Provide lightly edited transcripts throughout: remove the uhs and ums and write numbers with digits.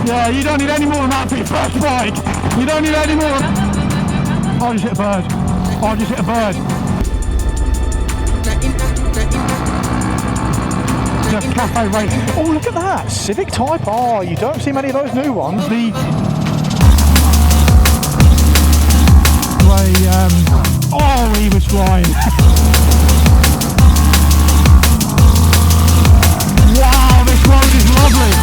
Yeah, you don't need any more than that for your first bike. You don't need any more. I just hit a bird. I just hit a bird. Just cafe race. Oh, look at that. Civic Type R. You don't see many of those new ones. The oh, he was flying. Wow, this road is lovely.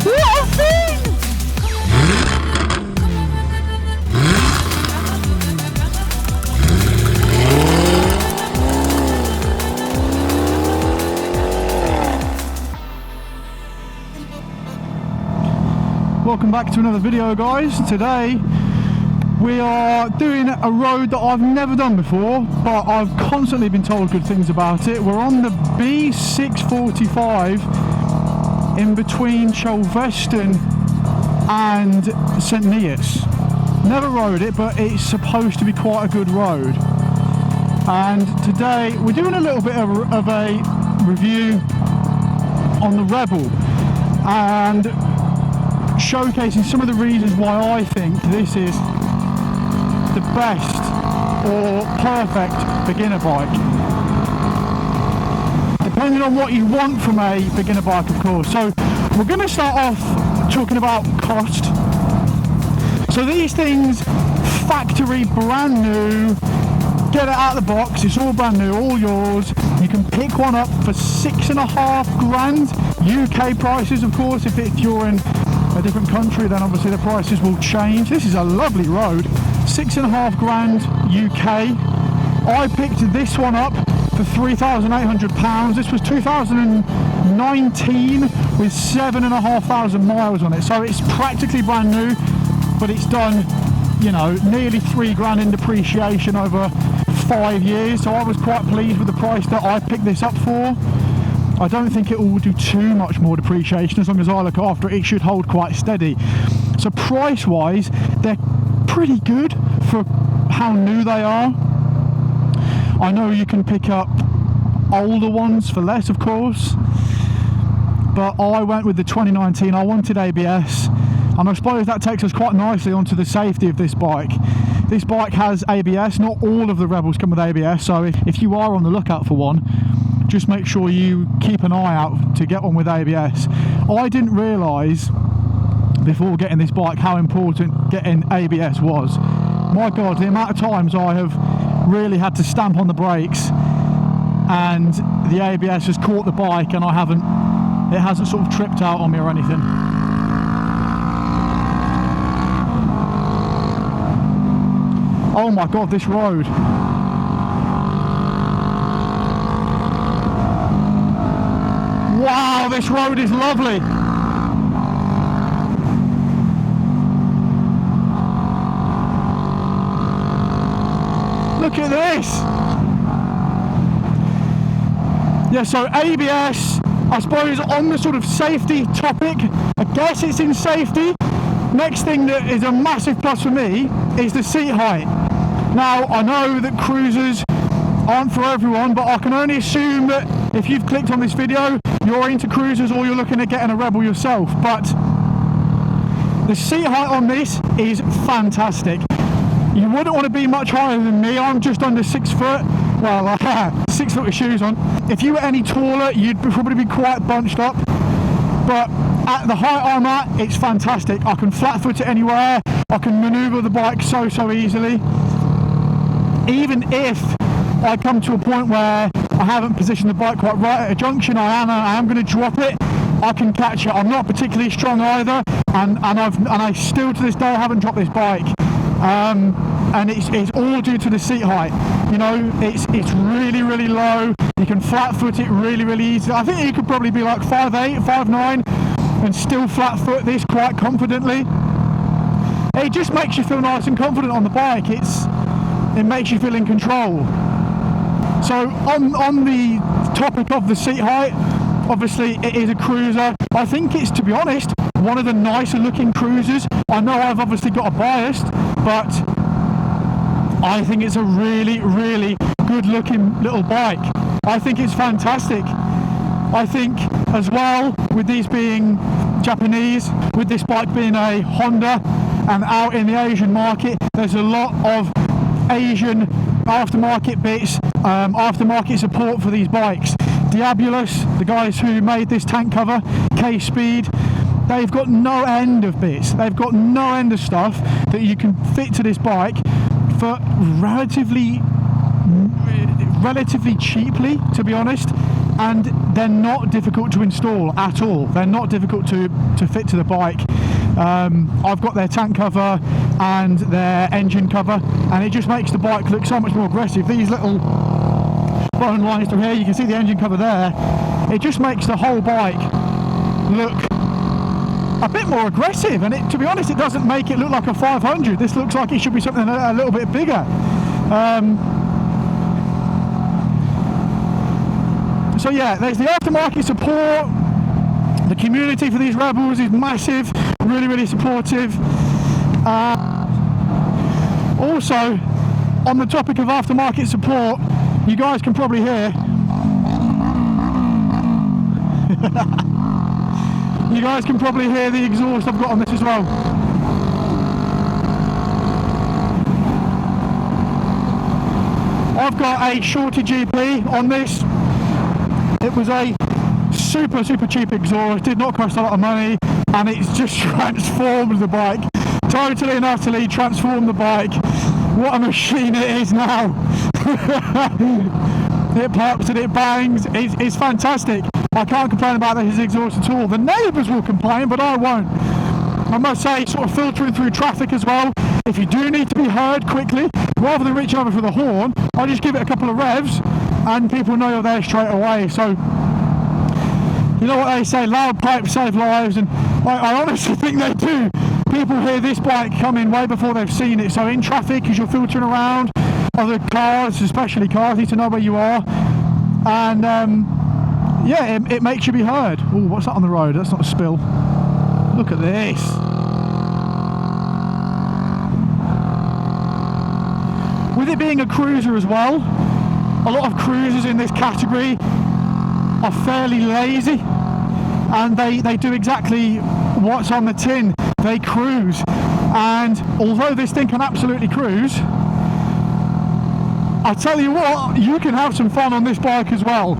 What a thing! Welcome back to another video, guys. Today we are doing a road that I've never done before, but I've constantly been told good things about it. We're on the B645 in between Chelveston and St Neots. Never rode it, but it's supposed to be quite a good road. And today we're doing a little bit of a review on the Rebel and showcasing some of the reasons why I think this is the best or perfect beginner bike, depending on what you want from a beginner bike, of course. So we're going to start off talking about cost. So these things, factory, brand new, get it out of the box, it's all brand new, all yours. You can pick one up for £6,500 UK prices, of course. If you're in a different country, then obviously the prices will change. This is a lovely road. £6,500 UK. I picked this one up for £3,800. This was 2019 with 7,500 miles on it. So it's practically brand new, but it's done, you know, nearly £3,000 in depreciation over 5 years. So I was quite pleased with the price that I picked this up for. I don't think it will do too much more depreciation. As long as I look after it, it should hold quite steady. So price wise, they're pretty good for how new they are. I know you can pick up older ones for less, of course, but I went with the 2019. I wanted ABS, and I suppose that takes us quite nicely onto the safety of this bike. This bike has ABS. Not all of the Rebels come with ABS, so if you are on the lookout for one, just make sure you keep an eye out to get one with ABS. I didn't realise before getting this bike how important getting ABS was. My God, the amount of times I have really had to stamp on the brakes and the ABS has caught the bike and it hasn't sort of tripped out on me or anything. Oh my God, this road. Wow, this road is lovely. Look at this. Yeah, so ABS, I suppose on the sort of safety topic, I guess it's in safety. Next thing that is a massive plus for me is the seat height. Now, I know that cruisers aren't for everyone, but I can only assume that if you've clicked on this video, you're into cruisers or you're looking at getting a Rebel yourself. But the seat height on this is fantastic. You wouldn't want to be much higher than me. I'm just under 6 foot. Well, 6 foot with shoes on. If you were any taller, you'd probably be quite bunched up. But at the height I'm at, it's fantastic. I can flat foot it anywhere. I can maneuver the bike so easily. Even if I come to a point where I haven't positioned the bike quite right at a junction, I am going to drop it, I can catch it. I'm not particularly strong either, and I still to this day haven't dropped this bike. And it's all due to the seat height. You know, it's really low. You can flat foot it really easy. I think you could probably be like 5'8", 5'9", and still flat foot this quite confidently. It just makes you feel nice and confident on the bike. It makes you feel in control. So on the topic of the seat height, obviously it is a cruiser. I think it's, to be honest, one of the nicer looking cruisers. I know I've obviously got a bias, but I think it's a really, really good looking little bike. I think it's fantastic. I think as well, with these being Japanese, with this bike being a Honda and out in the Asian market, there's a lot of Asian aftermarket bits, aftermarket support for these bikes. Diabulous, the guys who made this tank cover, K-Speed, they've got no end of bits. They've got no end of stuff that you can fit to this bike for relatively cheaply, to be honest. And they're not difficult to install at all. They're not difficult to fit to the bike. I've got their tank cover and their engine cover, and it just makes the bike look so much more aggressive. These little bone lines through here, you can see the engine cover there. It just makes the whole bike look a bit more aggressive, and to be honest, it doesn't make it look like a 500. This looks like it should be something a little bit bigger. So yeah, there's the aftermarket support. The community for these Rebels is massive, really, really supportive. Also, on the topic of aftermarket support, you guys can probably hear you guys can probably hear the exhaust I've got on this as well. I've got a Shorty GP on this. It was a super cheap exhaust, did not cost a lot of money, and it's just transformed the bike. Totally and utterly transformed the bike. What a machine it is now. It pops and it bangs. It's fantastic. I can't complain about this exhaust at all. The neighbours will complain, but I won't. I must say, sort of filtering through traffic as well. If you do need to be heard quickly, rather than reaching over for the horn, I just give it a couple of revs and people know you're there straight away. So, you know what they say, loud pipes save lives, and I honestly think they do. People hear this bike coming way before they've seen it. So in traffic, as you're filtering around, other cars, especially cars, need to know where you are. And yeah, it makes you be heard. Oh, what's that on the road? That's not a spill. Look at this. With it being a cruiser as well, a lot of cruisers in this category are fairly lazy, and they do exactly what's on the tin. They cruise, and although this thing can absolutely cruise, I tell you what, you can have some fun on this bike as well.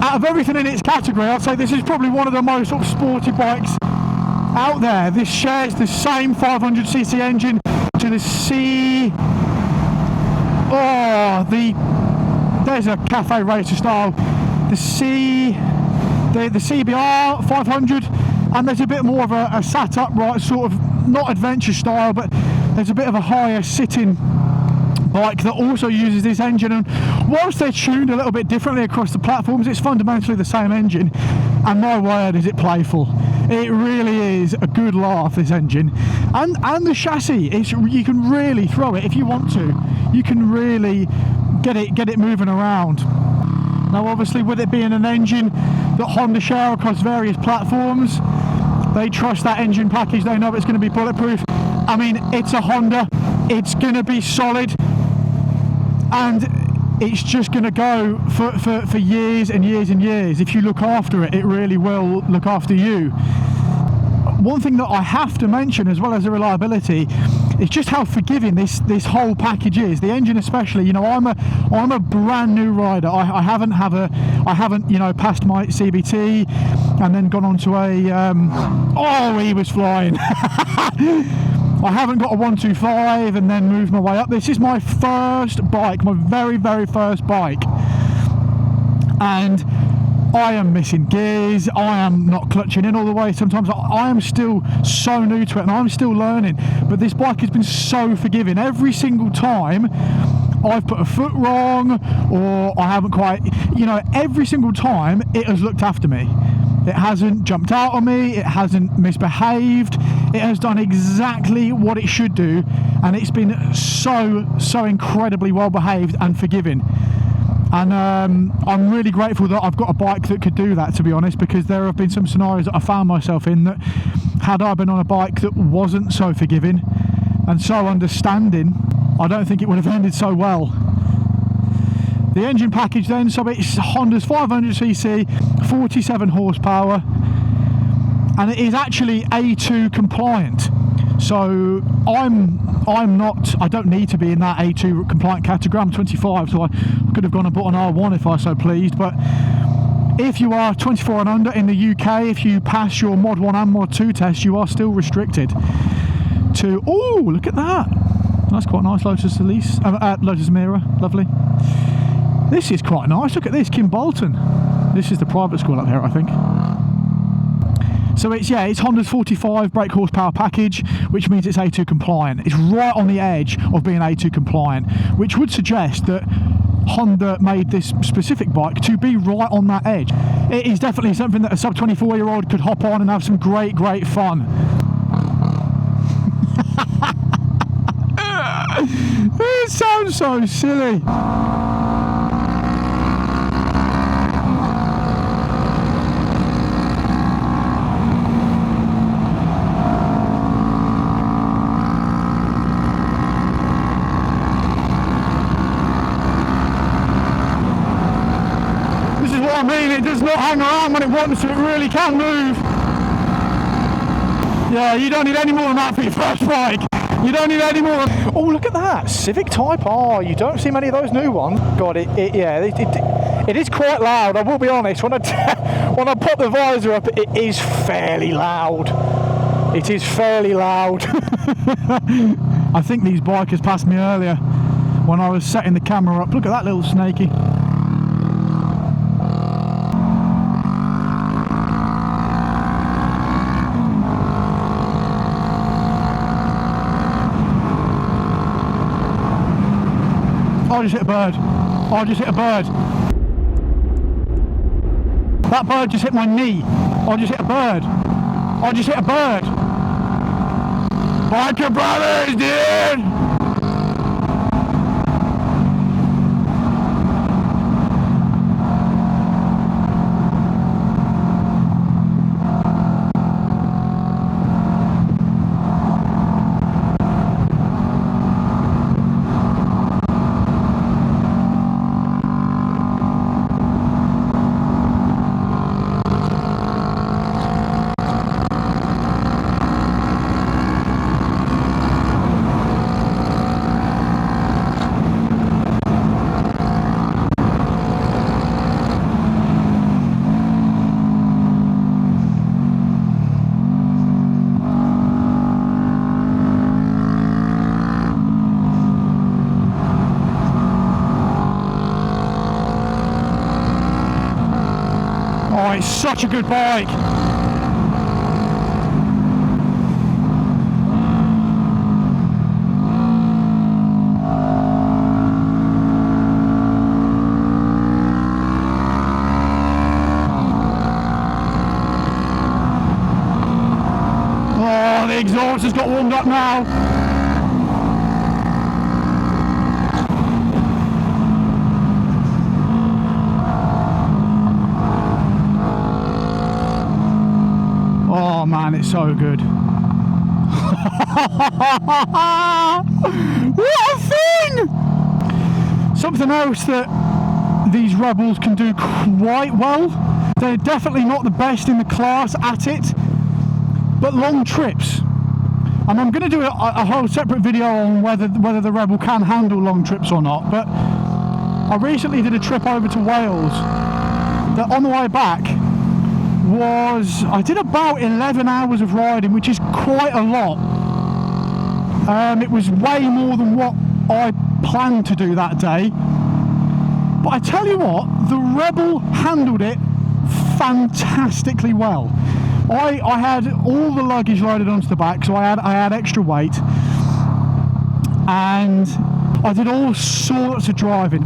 Out of everything in its category, I'd say this is probably one of the most sort of sporty bikes out there. This shares the same 500cc engine to the there's a cafe racer style, the CBR 500, and there's a bit more of a sat upright sort of, not adventure style, but there's a bit of a higher sitting bike that also uses this engine. And whilst they're tuned a little bit differently across the platforms, it's fundamentally the same engine, and my word, is it playful. It really is a good laugh, this engine, and the chassis. You can really throw it if you want to. You can really get it moving around. Now, obviously, with it being an engine that Honda share across various platforms, they trust that engine package. They know it's going to be bulletproof. I mean, it's a Honda. It's going to be solid, and it's just going to go for years and years and years. If you look after it, it really will look after you. One thing that I have to mention, as well as the reliability, is just how forgiving this whole package is. The engine especially. You know, I'm a brand new rider. I haven't passed my CBT and then gone on to a he was flying. I haven't got a 125 and then moved my way up. This is my first bike, my very, very first bike. And I am missing gears, I am not clutching in all the way. Sometimes I am still so new to it and I'm still learning. But this bike has been so forgiving. Every single time I've put a foot wrong, or I haven't quite, every single time it has looked after me. It hasn't jumped out on me, it hasn't misbehaved, it has done exactly what it should do, and it's been so incredibly well behaved and forgiving. And I'm really grateful that I've got a bike that could do that, to be honest, because there have been some scenarios that I found myself in that, had I been on a bike that wasn't so forgiving and so understanding, I don't think it would have ended so well. The engine package then, so it's Honda's 500cc, 47 horsepower, and it is actually A2 compliant. So I don't need to be in that A2 compliant category. I'm 25, so I could have gone and bought an R1 if I was so pleased. But if you are 24 and under in the UK, if you pass your Mod 1 and Mod 2 test, you are still restricted to... Oh, look at that! That's quite nice. Lotus Elise, Lotus Mira, lovely. This is quite nice. Look at this, Kim Bolton. This is the private school up here, I think. So it's Honda's 45 brake horsepower package, which means it's A2 compliant. It's right on the edge of being A2 compliant, which would suggest that Honda made this specific bike to be right on that edge. It is definitely something that a sub 24-year-old could hop on and have some great fun. It sounds so silly. I mean, it does not hang around when it wants to, it really can move. Yeah, you don't need any more than that for your first bike. You don't need any more. Oh, look at that, Civic Type R. You don't see many of those new ones. God, it is quite loud, I will be honest. When I put the visor up, it is fairly loud. It is fairly loud. I think these bikers passed me earlier when I was setting the camera up. Look at that little snaky. I just hit a bird. I just hit a bird. That bird just hit my knee. I just hit a bird. I just hit a bird. Biker brothers, dude! Oh, it's such a good bike. Oh, the exhaust has got warmed up now. Oh man, it's so good. What a thing! Something else that these Rebels can do quite well. They're definitely not the best in the class at it, but long trips. And I'm going to do a whole separate video on whether the Rebel can handle long trips or not. But I recently did a trip over to Wales that on the way back I did about 11 hours of riding, which is quite a lot. It was way more than what I planned to do that day. But I tell you what, the Rebel handled it fantastically well. I had all the luggage loaded onto the back, so I had extra weight, and I did all sorts of driving.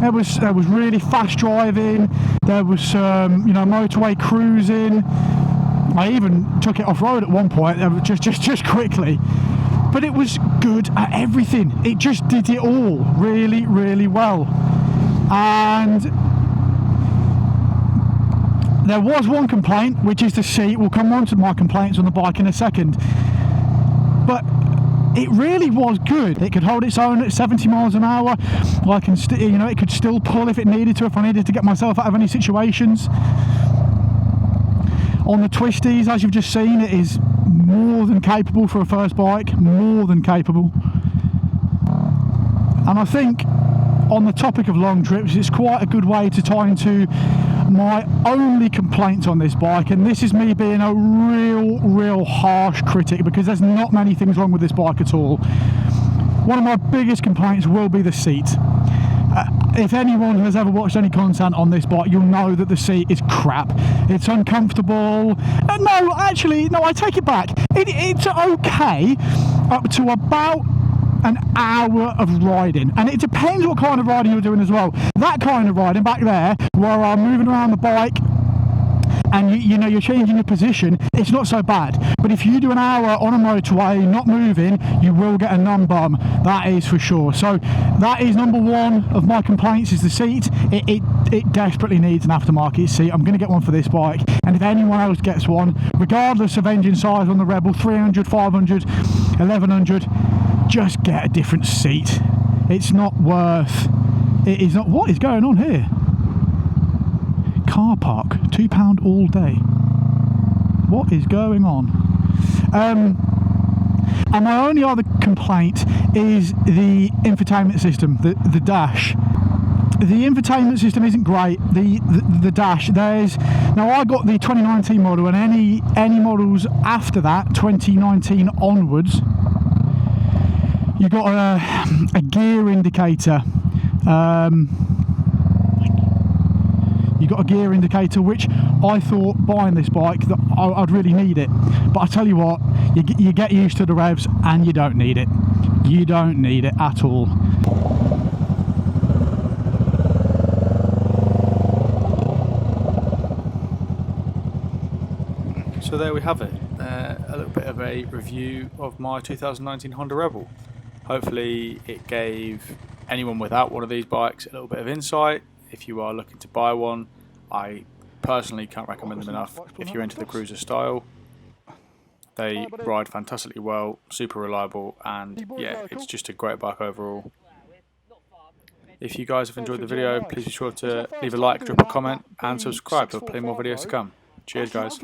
There was really fast driving. There was motorway cruising. I even took it off road at one point, just quickly. But it was good at everything. It just did it all really, really well. And there was one complaint, which is the seat. We'll come on to my complaints on the bike in a second. But it really was good. It could hold its own at 70 miles an hour. I can you know, it could still pull if it needed to, if I needed to get myself out of any situations. On the twisties, as you've just seen, it is more than capable for a first bike, more than capable. And I think on the topic of long trips, it's quite a good way to tie into my only complaints on this bike, and this is me being a real harsh critic, because there's not many things wrong with this bike at all. One of my biggest complaints will be the seat. If anyone has ever watched any content on this bike, you'll know that the seat is crap. It's uncomfortable. No, actually, no, I take it back. It's okay up to about an hour of riding, and it depends what kind of riding you're doing as well. That kind of riding back there, where I'm moving around the bike and you know, you're changing your position, it's not so bad. But if you do an hour on a motorway not moving, you will get a numb bum, that is for sure. So that is number one of my complaints, is the seat. It desperately needs an aftermarket seat. I'm going to get one for this bike, and if anyone else gets one, regardless of engine size on the Rebel, 300, 500, 1100, just get a different seat. It's not worth it. Is not. What is going on here? Car park, £2 all day. What is going on? And my only other complaint is the infotainment system, the dash. The infotainment system isn't great. The dash, now I got the 2019 model, and any models after that, 2019 onwards, you got a gear indicator. You got a gear indicator, which I thought, buying this bike, that I'd really need it. But I tell you what, you get used to the revs and you don't need it. You don't need it at all. So there we have it, a little bit of a review of my 2019 Honda Rebel. Hopefully it gave anyone without one of these bikes a little bit of insight. If you are looking to buy one, I personally can't recommend them enough. If you're into the cruiser style, they ride fantastically well, super reliable, and yeah, it's just a great bike overall. If you guys have enjoyed the video, please be sure to leave a like, drop a comment, and subscribe. There'll be plenty more videos to come. Cheers, guys.